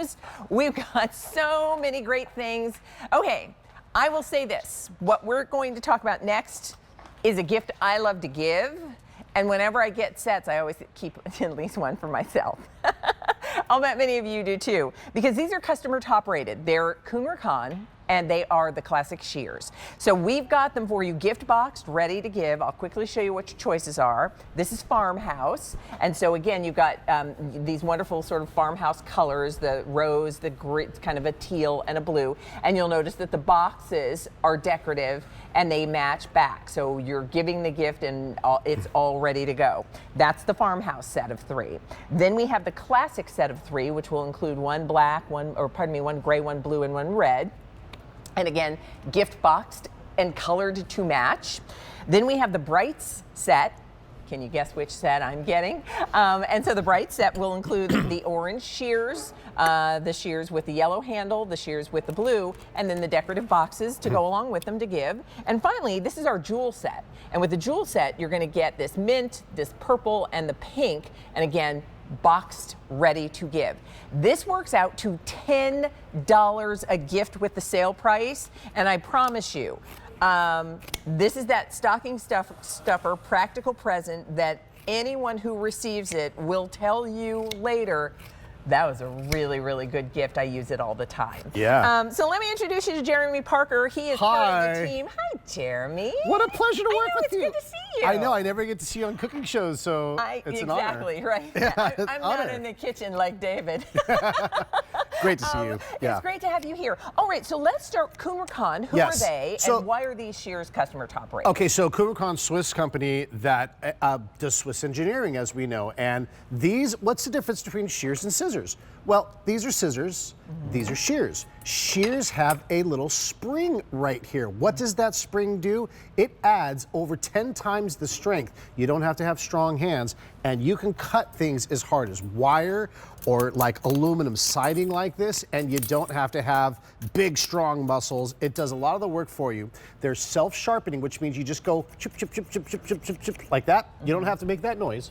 news. We've got so many great things. Okay, I will say this. What we're going to talk about next is a gift I love to give. And whenever I get sets, I always keep at least one for myself. I'll bet many of you do too, because these are customer top rated. They're Kuhn Rikon, and they are the classic Shears. So we've got them for you gift boxed, ready to give. I'll quickly show you what your choices are. This is farmhouse. And so again, you've got these wonderful sort of farmhouse colors, the rose, the gray, kind of a teal and a blue. And you'll notice that the boxes are decorative and they match back. So you're giving the gift and it's all ready to go. That's the farmhouse set of 3. Then we have the classic set of 3, which will include one black, one gray, one blue, and one red. And again, gift boxed and colored to match. Then we have the Brights set. Can you guess which set I'm getting? And so the Bright set will include the orange Shears, the Shears with the yellow handle, the Shears with the blue, and then the decorative boxes to go along with them to give. And finally, this is our jewel set. And with the jewel set, you're gonna get this mint, this purple, and the pink. And again, boxed, ready to give. This works out to $10 a gift with the sale price, and I promise you, this is that stocking stuffer practical present that anyone who receives it will tell you later, that was a really, really good gift. I use it all the time. Yeah. So let me introduce you to Jeremy Parker. He is part of the team. Hi, Jeremy. What a pleasure to work with you. It's good to see you. I know. I never get to see you on cooking shows, so it's an honor. Exactly, right. Yeah, I'm not in the kitchen like David. Great to see you. Yeah. It's great to have you here. All right, so let's start. Kuhn Rikon, who are they, and why are these Shears customer top rated? Okay, so Kuhn Rikon, Swiss company that does Swiss engineering, as we know. And these, what's the difference between shears and scissors? Well, these are scissors, these are shears. Shears have a little spring right here. What does that spring do? It adds over 10 times the strength. You don't have to have strong hands, and you can cut things as hard as wire or like aluminum siding like this, and you don't have to have big, strong muscles. It does a lot of the work for you. There's self-sharpening, which means you just go chip, chip, chip, chip, chip, chip, chip, chip, like that. You don't have to make that noise.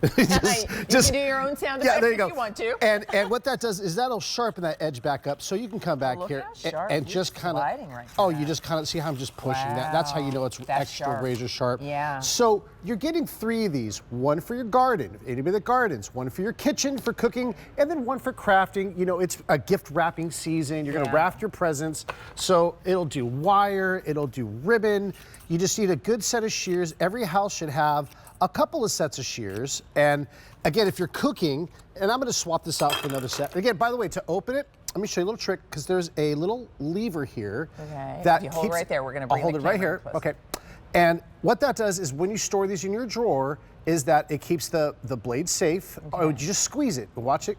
You can do your own sound effects there you if go. you want to. And what that does is that'll sharpen that edge back up, so you can come back here and just kind of. Right, you just kind of see how I'm just pushing that. That's how you know it's extra razor sharp. Yeah. So you're getting 3 of these: one for your garden, anybody that gardens; one for your kitchen for cooking, and then one for crafting. You know, it's a gift wrapping season. You're going to wrap your presents, so it'll do wire, it'll do ribbon. You just need a good set of shears. Every house should have a couple of sets of shears. And again, if you're cooking, and I'm going to swap this out for another set. Again, by the way, to open it, let me show you a little trick, because there's a little lever here. Okay. That you hold it right there. We're going to bring I'll hold it right here. Okay. And what that does is when you store these in your drawer, is that it keeps the blade safe. Okay. Or you just squeeze it. Watch it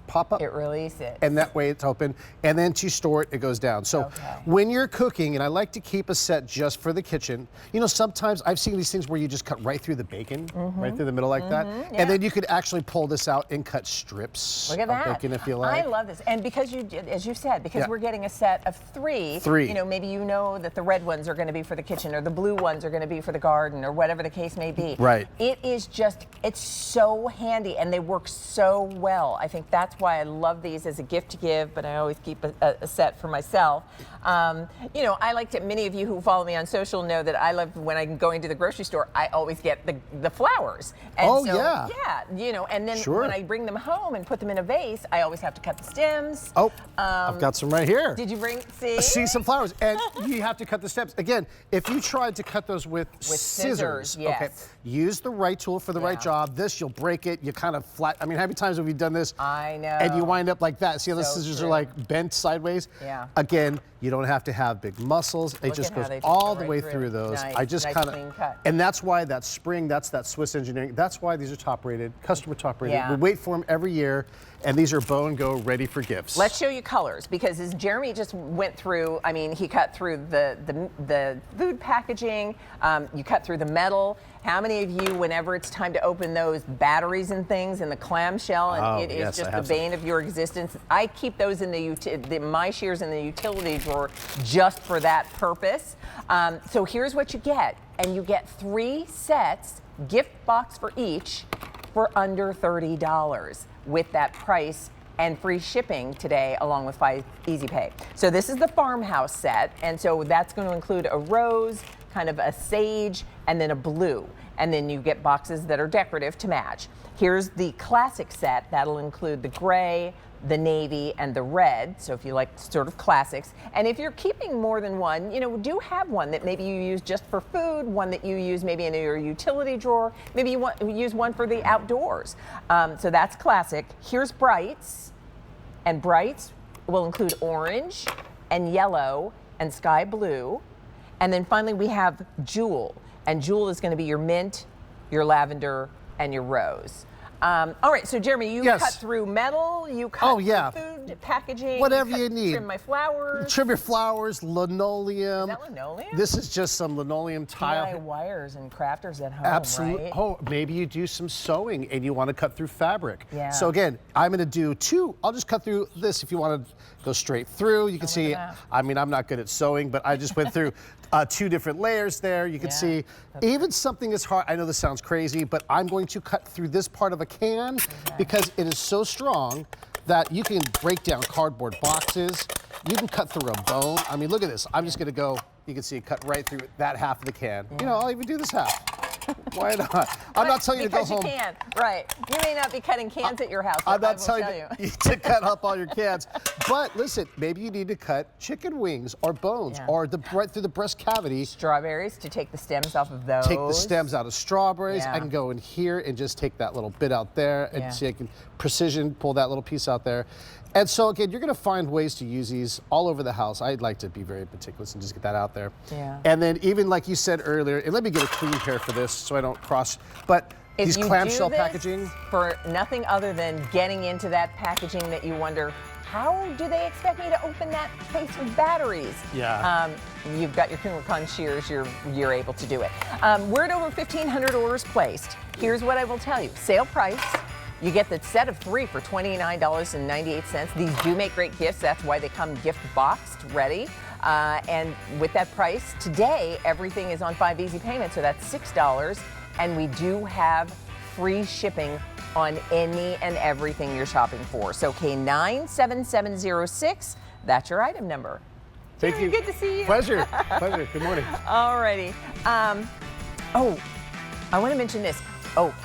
pop up. It releases. And that way it's open. And then to store it, it goes down. So when you're cooking, and I like to keep a set just for the kitchen, you know, sometimes I've seen these things where you just cut right through the bacon, right through the middle like that. Yeah. And then you could actually pull this out and cut strips. Look at that. Bacon if you like. I love this. And because you, as you said, because we're getting a set of 3, you know, maybe you know that the red ones are going to be for the kitchen, or the blue ones are going to be for the garden, or whatever the case may be. Right. It is just, it's so handy, and they work so well. I think that's why I love these as a gift to give, but I always keep a set for myself. You know, I like to, many of you who follow me on social know that I love, when I'm going to the grocery store, I always get the flowers. And yeah, you know, and then when I bring them home and put them in a vase, I always have to cut the stems. I've got some right here. Did you bring, see some flowers, and you have to cut the stems. Again, if you tried to cut those with scissors, okay, use the right tool for the right job. This, you'll break it, you kind of flat, I mean, how many times have we done this? I know. And you wind up like that. See how the scissors are like bent sideways? Yeah. Again, you don't have to have big muscles. It just goes all the way through those. Nice, I just kind of, and that's why that spring, that's that Swiss engineering. That's why these are top rated, customer top rated. We wait for them every year, and these are bow and go, ready for gifts. Let's show you colors, because as Jeremy just went through, I mean, he cut through the food packaging, you cut through the metal. How many of you, whenever it's time to open those batteries and things in the clamshell, and it is just the bane of your existence? I keep those in my shears in the utility drawer just for that purpose. So here's what you get, and you get 3 sets, gift box for each, for under $30 with that price and free shipping today along with 5 Easy Pay. So this is the farmhouse set, and so that's going to include a rose, kind of a sage, and then a blue. And then you get boxes that are decorative to match. Here's the classic set. That'll include the gray, the navy, and the red. So if you like sort of classics. And if you're keeping more than one, you know, do have one that maybe you use just for food, one that you use maybe in your utility drawer, maybe you use one for the outdoors. So that's classic. Here's brights, and brights will include orange and yellow and sky blue. And then finally we have jewel, and jewel is going to be your mint, your lavender, and your rose. All right, so Jeremy, you cut through metal, you cut through food packaging, whatever you need. Trim my flowers. Trim your flowers, linoleum. Is that linoleum? This is just some linoleum tile. DIY wires and crafters at home, Absolutely. right? Oh, maybe you do some sewing and you want to cut through fabric. Yeah. So again, I'm going to do 2. I'll just cut through this if you want to go straight through. You can see, I mean, I'm not good at sewing, but I just went through 2 different layers there. You can see even something as hard, I know this sounds crazy, but I'm going to cut through this part of a can because it is so strong that you can break down cardboard boxes. You can cut through a bone. I mean, look at this. I'm just going to go, you can see it cut right through that half of the can. You know, I'll even do this half. Why not? I'm not telling you to go home. Because you can, right. You may not be cutting cans at your house, I'm but not telling you to cut up all your cans. But listen, maybe you need to cut chicken wings or bones or right through the breast cavity. Strawberries to take the stems off of those. Take the stems out of strawberries. I can go in here and just take that little bit out there and see I can precision pull that little piece out there. And so again, you're going to find ways to use these all over the house. I'd like to be very meticulous and just get that out there. Yeah. And then even like you said earlier, and let me get a clean pair for this so I don't cross, but if these clamshell packaging. For nothing other than getting into that packaging that you wonder, how do they expect me to open that case with batteries? Yeah. You've got your Kuhn Rikon shears, you're able to do it. We're at over 1,500 orders placed. Here's what I will tell you. Sale price. You get the set of 3 for $29.98. These do make great gifts. That's why they come gift boxed, ready. And with that price, today, everything is on 5 easy payments, so that's $6. And we do have free shipping on any and everything you're shopping for. So K97706, that's your item number. Thank you. Good to see you. Pleasure. Pleasure. Good morning. All righty. Oh, I want to mention this. Oh.